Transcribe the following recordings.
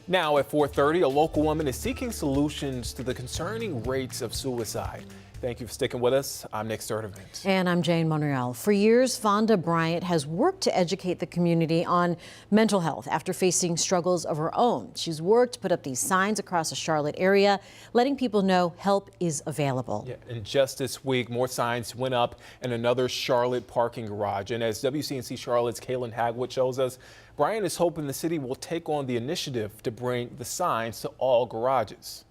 Now at 4:30, a local woman is seeking solutions to the concerning rates of suicide. Thank you for sticking with us. I'm Nick Sturdivant. And I'm Jane Monreal. For years, Fonda Bryant has worked to educate the community on mental health after facing struggles of her own. She's worked to put up these signs across the Charlotte area, letting people know help is available. Yeah, and just this week, more signs went up in another Charlotte parking garage. And as WCNC Charlotte's Kaylin Hagwood shows us, Bryant is hoping the city will take on the initiative to bring the signs to all garages.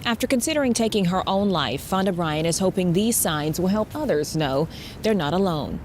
After considering taking her own life, Fonda Bryant is hoping these signs will help others know they're not alone.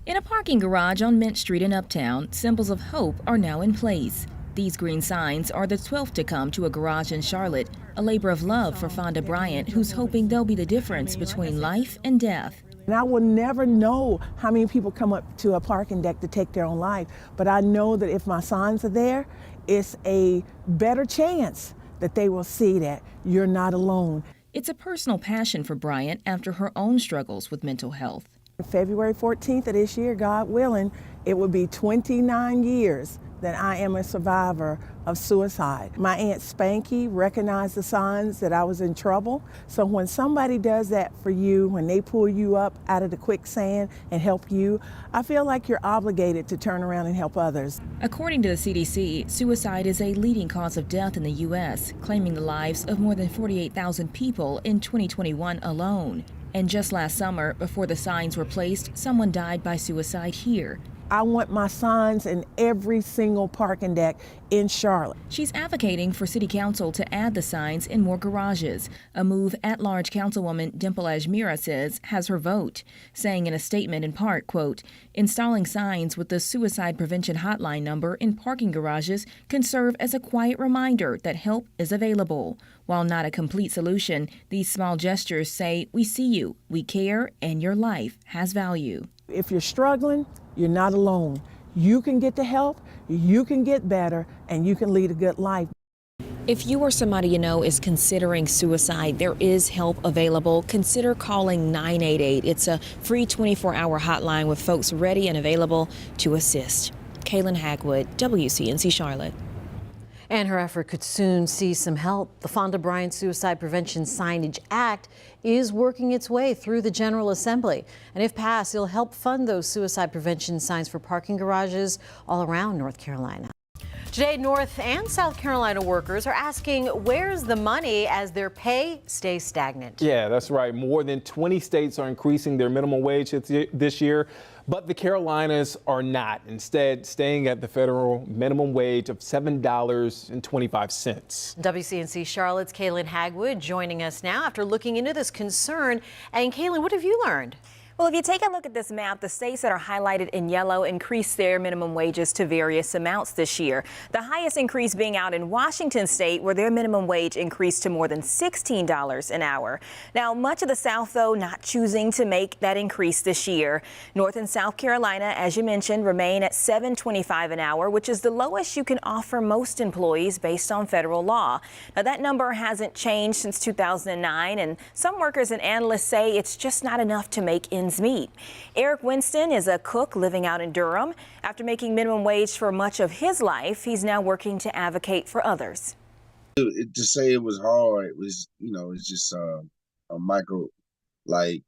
In a parking garage on Mint Street in Uptown, symbols of hope are now in place. These green signs are the 12th to come to a garage in Charlotte, a labor of love for Fonda Bryant, who's hoping they'll be the difference between life and death. And I will never know how many people come up to a parking deck to take their own life, but I know that if my signs are there, it's a better chance that they will see that you're not alone. It's a personal passion for Bryant after her own struggles with mental health. February 14th of this year, God willing, it will be 29 years that I am a survivor of suicide. My Aunt Spanky recognized the signs that I was in trouble. So when somebody does that for you, when they pull you up out of the quicksand and help you, I feel like you're obligated to turn around and help others. According to the CDC, suicide is a leading cause of death in the U.S., claiming the lives of more than 48,000 people in 2021 alone. And just last summer, before the signs were placed, someone died by suicide here. I want my signs in every single parking deck in Charlotte. She's advocating for City Council to add the signs in more garages, a move at-large Councilwoman Dimple Ajmira says has her vote, saying in a statement in part, quote, installing signs with the suicide prevention hotline number in parking garages can serve as a quiet reminder that help is available. While not a complete solution, these small gestures say we see you, we care, and your life has value. If you're struggling, you're not alone. You can get the help, you can get better, and you can lead a good life. If you or somebody you know is considering suicide, there is help available. Consider calling 988. It's a free 24-hour hotline with folks ready and available to assist. Kaylin Hagwood, WCNC Charlotte. And her effort could soon see some help. The Fonda Bryant Suicide Prevention Signage Act is working its way through the General Assembly. And if passed, it'll help fund those suicide prevention signs for parking garages all around North Carolina. Today, North and South Carolina workers are asking where's the money as their pay stays stagnant. Yeah, that's right. More than 20 states are increasing their minimum wage this year, but the Carolinas are not. Instead, staying at the federal minimum wage of $7.25. WCNC Charlotte's Kaylin Hagwood joining us now after looking into this concern. And Kaylin, what have you learned? Well, if you take a look at this map, the states that are highlighted in yellow increased their minimum wages to various amounts this year. The highest increase being out in Washington state, where their minimum wage increased to more than $16 an hour. Now, much of the South, though, not choosing to make that increase this year. North and South Carolina, as you mentioned, remain at $7.25 an hour, which is the lowest you can offer most employees based on federal law. Now, that number hasn't changed since 2009, and some workers and analysts say it's just not enough to make ends meet. Eric Winston is a cook living out in Durham. After making minimum wage for much of his life, he's now working to advocate for others. To say it was hard was, it's just a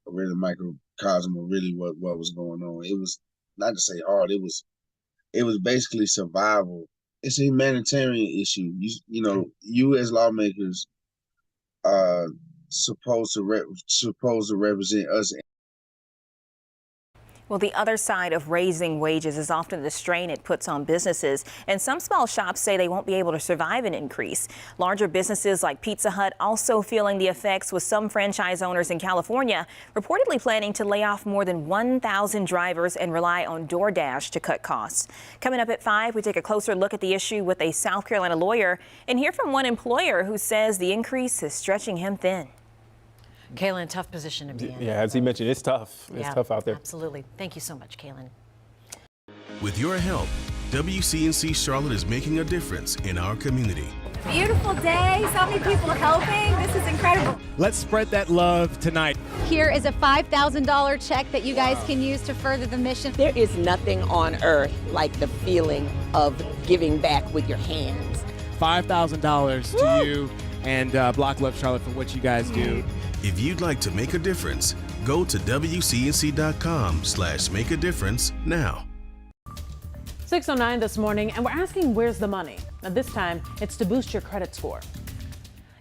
really microcosm of really what was going on. It was not to say hard. It was basically survival. It's a humanitarian issue. You as lawmakers are supposed to represent us. Well, the other side of raising wages is often the strain it puts on businesses, and some small shops say they won't be able to survive an increase. Larger businesses like Pizza Hut also feeling the effects, with some franchise owners in California reportedly planning to lay off more than 1,000 drivers and rely on DoorDash to cut costs. Coming up at 5, we take a closer look at the issue with a South Carolina lawyer and hear from one employer who says the increase is stretching him thin. Kaylin, tough position to be in. Yeah, as he mentioned, it's tough. It's tough out there. Absolutely. Thank you so much, Kaylin. With your help, WCNC Charlotte is making a difference in our community. Beautiful day. So many people helping. This is incredible. Let's spread that love tonight. Here is a $5,000 check that you guys can use to further the mission. There is nothing on earth like the feeling of giving back with your hands. $5,000 to you and Block Love Charlotte for what you guys do. If you'd like to make a difference, go to WCNC.com/make-a-difference now. 6:09 this morning, and we're asking where's the money? Now this time, it's to boost your credit score.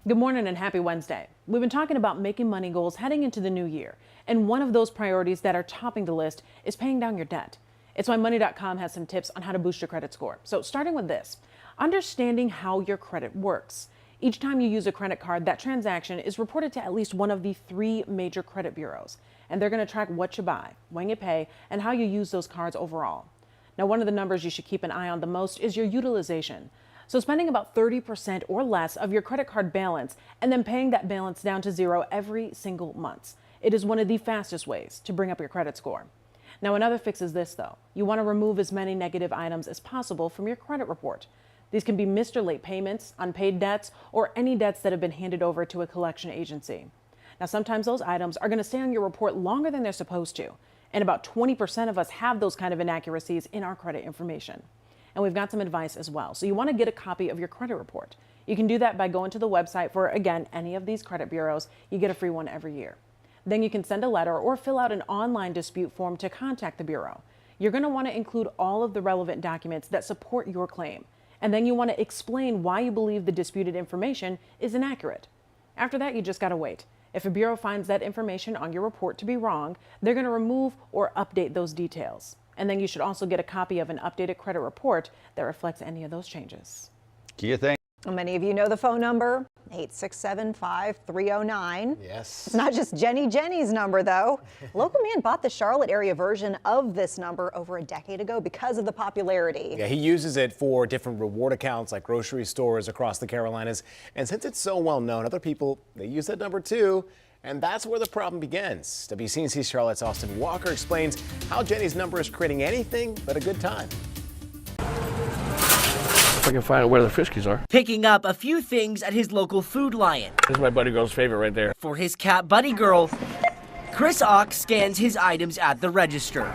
Good morning and happy Wednesday. We've been talking about making money goals heading into the new year, and one of those priorities that are topping the list is paying down your debt. It's why Money.com has some tips on how to boost your credit score. So starting with this, understanding how your credit works. Each time you use a credit card, that transaction is reported to at least one of the 3 major credit bureaus, and they're going to track what you buy, when you pay, and how you use those cards overall. Now, one of the numbers you should keep an eye on the most is your utilization. So spending about 30% or less of your credit card balance and then paying that balance down to 0 every single month. It is one of the fastest ways to bring up your credit score. Now, another fix is this, though. You want to remove as many negative items as possible from your credit report. These can be missed or late payments, unpaid debts, or any debts that have been handed over to a collection agency. Now, sometimes those items are going to stay on your report longer than they're supposed to. And about 20% of us have those kind of inaccuracies in our credit information. And we've got some advice as well. So you want to get a copy of your credit report. You can do that by going to the website for, again, any of these credit bureaus. You get a free one every year. Then you can send a letter or fill out an online dispute form to contact the bureau. You're going to want to include all of the relevant documents that support your claim. And then you want to explain why you believe the disputed information is inaccurate. After that, you just got to wait. If a bureau finds that information on your report to be wrong, they're going to remove or update those details. And then you should also get a copy of an updated credit report that reflects any of those changes. Kia, thanks. Well, many of you know the phone number, 867-5309. Yes. It's not just Jenny's number, though. A local man bought the Charlotte area version of this number over a decade ago because of the popularity. Yeah, he uses it for different reward accounts like grocery stores across the Carolinas. And since it's so well known, other people, they use that number too. And that's where the problem begins. WCNC Charlotte's Austin Walker explains how Jenny's number is creating anything but a good time. If I can find out where the Friskies are. Picking up a few things at his local Food Lion. This is my buddy girl's favorite right there. For his cat buddy girl, Chris Ox scans his items at the register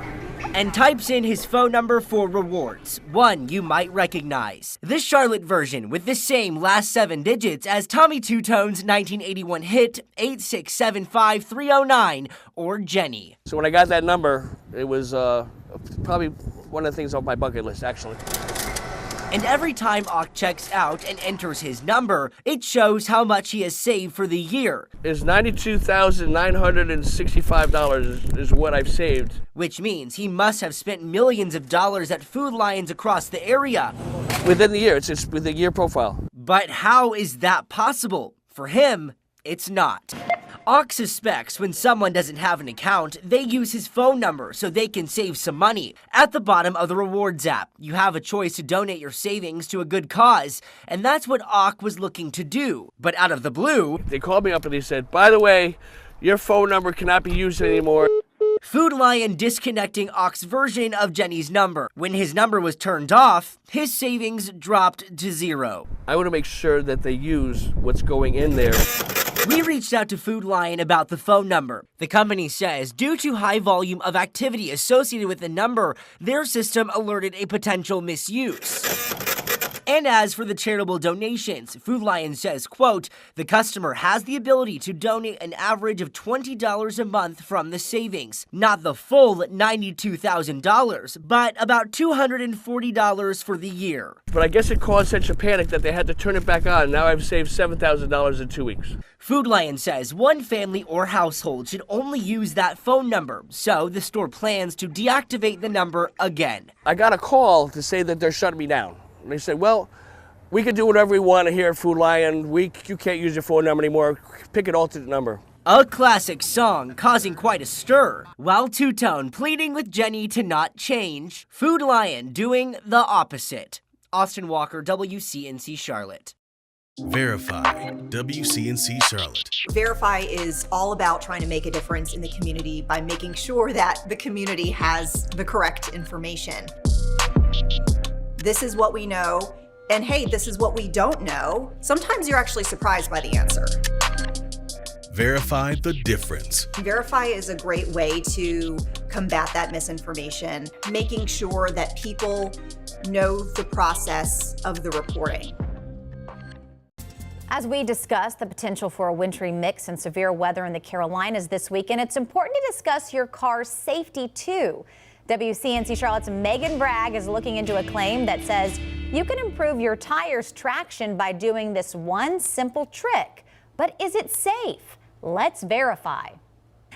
and types in his phone number for rewards, one you might recognize. The Charlotte version with the same last 7 digits as Tommy Two-Tone's 1981 hit 8675309 or Jenny. So when I got that number, it was probably one of the things off my bucket list, actually. And every time Ock checks out and enters his number, it shows how much he has saved for the year. It's $92,965 is what I've saved. Which means he must have spent millions of dollars at Food Lions across the area. Within the year, it's with the year profile. But how is that possible? For him, it's not. Ock suspects when someone doesn't have an account, they use his phone number so they can save some money. At the bottom of the rewards app, you have a choice to donate your savings to a good cause, and that's what Ock was looking to do. But out of the blue, they called me up and they said, by the way, your phone number cannot be used anymore. Food Lion disconnecting Ock's version of Jenny's number. When his number was turned off, his savings dropped to 0. I want to make sure that they use what's going in there. We reached out to Food Lion about the phone number. The company says due to high volume of activity associated with the number, their system alerted a potential misuse. And as for the charitable donations, Food Lion says, quote, the customer has the ability to donate an average of $20 a month from the savings. Not the full $92,000, but about $240 for the year. But I guess it caused such a panic that they had to turn it back on. Now I've saved $7,000 in 2 weeks. Food Lion says one family or household should only use that phone number, so the store plans to deactivate the number again. I got a call to say that they're shutting me down. And they said, well, we can do whatever we want here at Food Lion. You can't use your phone number anymore. Pick an alternate number. A classic song causing quite a stir, while Two-Tone pleading with Jenny to not change. Food Lion doing the opposite. Austin Walker, WCNC Charlotte. Verify, WCNC Charlotte. Verify is all about trying to make a difference in the community by making sure that the community has the correct information. This is what we know. and hey, this is what we don't know, sometimes you're actually surprised by the answer. Verify the difference. Verify is a great way to combat that misinformation, making sure that people know the process of the reporting. As we discuss the potential for a wintry mix and severe weather in the Carolinas this weekend, it's important to discuss your car's safety too. WCNC Charlotte's Megan Bragg is looking into a claim that says you can improve your tire's traction by doing this one simple trick. But is it safe? Let's verify.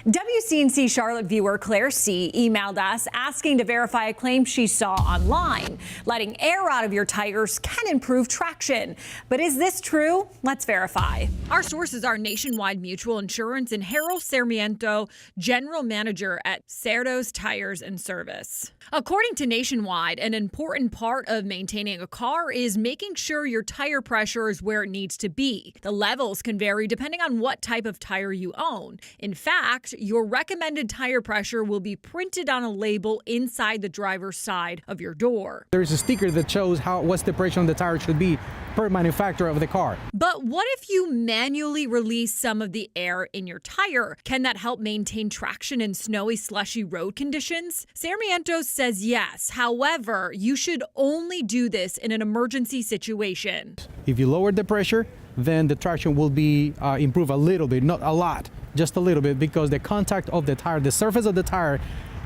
WCNC Charlotte viewer Claire C. emailed us asking to verify a claim she saw online. Letting air out of your tires can improve traction. But is this true? Let's verify. Our sources are Nationwide Mutual Insurance and Harold Sarmiento, General Manager at Cerdos Tires and Service. According to Nationwide, an important part of maintaining a car is making sure your tire pressure is where it needs to be. The levels can vary depending on what type of tire you own. In fact, your recommended tire pressure will be printed on a label inside the driver's side of your door. There's a sticker that shows what's the pressure on the tire should be per manufacturer of the car. But what if you manually release some of the air in your tire? Can that help maintain traction in snowy, slushy road conditions? Sarmiento says yes. However, you should only do this in an emergency situation. If you lower the pressure, then the traction will be improved a little bit, not a lot, just a little bit, because the contact of the tire, the surface of the tire,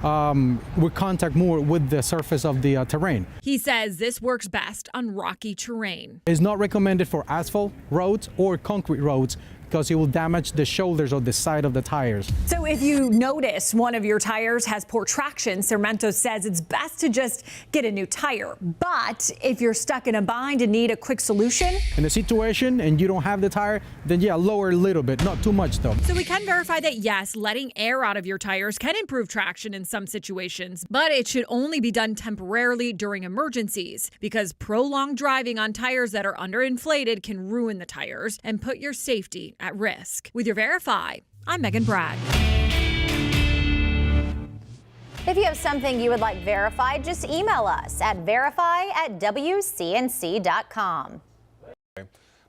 will contact more with the surface of the terrain. He says this works best on rocky terrain. It's not recommended for asphalt roads or concrete roads because it will damage the shoulders or the side of the tires. So if you notice one of your tires has poor traction, Sarmiento says it's best to just get a new tire. But if you're stuck in a bind and need a quick solution, in a situation and you don't have the tire, then yeah, lower a little bit, not too much though. So we can verify that yes, letting air out of your tires can improve traction in some situations, but it should only be done temporarily during emergencies because prolonged driving on tires that are underinflated can ruin the tires and put your safety at risk. With your Verify, I'm Megan Bragg. If you have something you would like verified, just email us at verify@wcnc.com.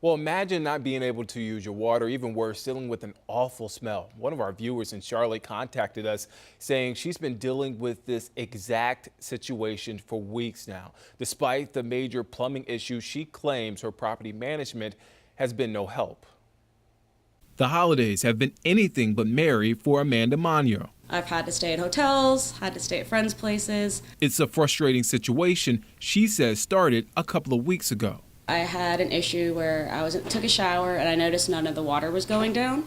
Well, imagine not being able to use your water, even worse, dealing with an awful smell. One of our viewers in Charlotte contacted us saying she's been dealing with this exact situation for weeks now. Despite the major plumbing issues, she claims her property management has been no help. The holidays have been anything but merry for Amanda Monio. I've had to stay at hotels, had to stay at friends' places. It's a frustrating situation she says started a couple of weeks ago. I had an issue where took a shower and I noticed none of the water was going down.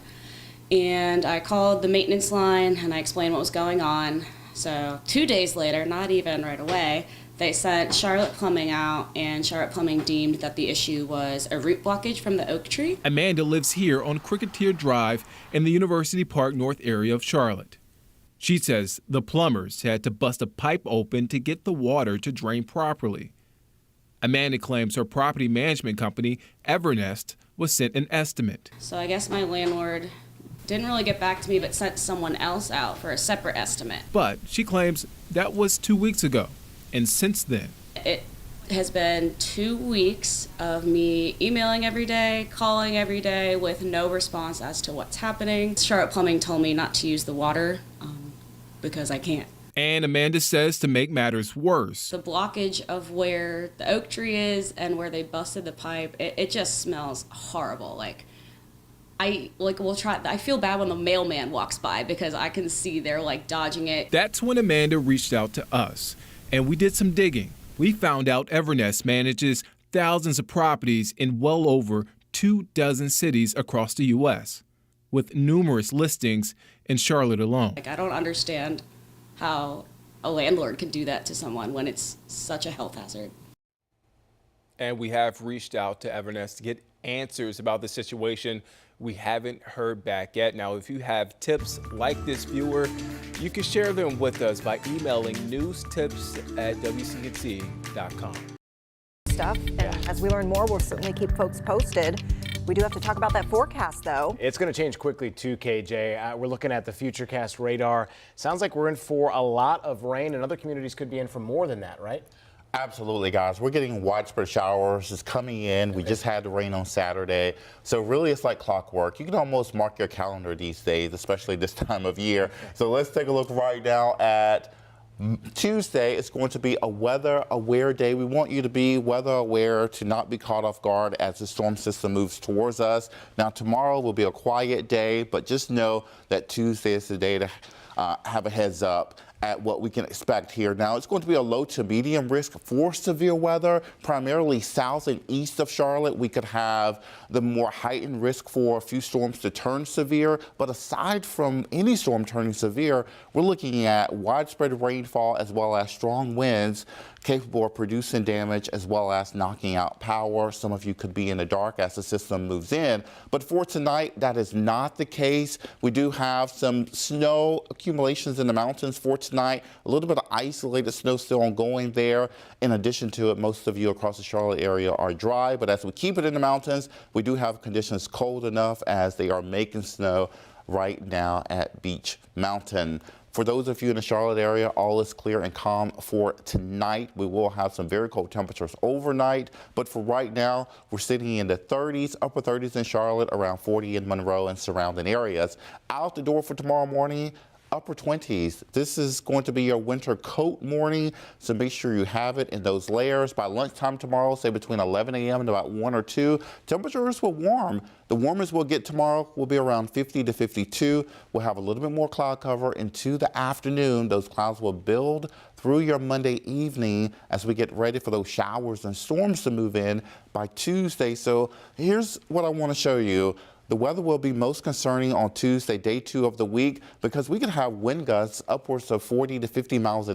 And I called the maintenance line and I explained what was going on. So 2 days later, not even right away, they sent Charlotte Plumbing out, and Charlotte Plumbing deemed that the issue was a root blockage from the oak tree. Amanda lives here on Cricketeer Drive in the University Park North area of Charlotte. She says the plumbers had to bust a pipe open to get the water to drain properly. Amanda claims her property management company, Evernest, was sent an estimate. So I guess my landlord didn't really get back to me, but sent someone else out for a separate estimate. But she claims that was 2 weeks ago. And since then, it has been 2 weeks of me emailing every day, calling every day with no response as to what's happening. Charlotte Plumbing told me not to use the water because I can't. And Amanda says to make matters worse, the blockage of where the oak tree is and where they busted the pipe, it just smells horrible. I feel bad when the mailman walks by because I can see they're dodging it. That's when Amanda reached out to us. And we did some digging. We found out Evernest manages thousands of properties in well over 24 cities across the U.S., with numerous listings in Charlotte alone. I don't understand how a landlord can do that to someone when it's such a health hazard. And we have reached out to Evernest to get answers about the situation. We haven't heard back yet. Now, if you have tips like this viewer, you can share them with us by emailing newstips@wcnc.com. Stuff, and as we learn more, we'll certainly keep folks posted. We do have to talk about that forecast, though. It's going to change quickly, too, KJ. We're looking at the Futurecast radar. Sounds like we're in for a lot of rain, and other communities could be in for more than that, right? Absolutely, guys. We're getting widespread showers. It's coming in. We just had the rain on Saturday. So really, it's like clockwork. You can almost mark your calendar these days, especially this time of year. So let's take a look right now at Tuesday. It's going to be a weather-aware day. We want you to be weather-aware, to not be caught off guard as the storm system moves towards us. Now, tomorrow will be a quiet day, but just know that Tuesday is the day to have a heads up at what we can expect here. Now, it's going to be a low to medium risk for severe weather, primarily south and east of Charlotte. We could have the more heightened risk for a few storms to turn severe. But aside from any storm turning severe, we're looking at widespread rainfall as well as strong winds capable of producing damage as well as knocking out power. Some of you could be in the dark as the system moves in. But for tonight, that is not the case. We do have some snow accumulations in the mountains for tonight. A little bit of isolated snow still ongoing there. In addition to it, most of you across the Charlotte area are dry. But as we keep it in the mountains, we do have conditions cold enough as they are making snow right now at Beach Mountain. For those of you in the Charlotte area, all is clear and calm for tonight. We will have some very cold temperatures overnight, but for right now, we're sitting in the 30s, upper 30s in Charlotte, around 40 in Monroe and surrounding areas. Out the door for tomorrow morning, upper 20s. This is going to be your winter coat morning, so make sure you have it in those layers. By lunchtime tomorrow, say between 11 a.m. and about 1 or 2, temperatures will warm. The warmest we'll get tomorrow will be around 50 to 52. We'll have a little bit more cloud cover into the afternoon. Those clouds will build through your Monday evening as we get ready for those showers and storms to move in by Tuesday. So here's what I want to show you. The weather will be most concerning on Tuesday, day 2 of the week, because we could have wind gusts upwards of 40 to 50 miles an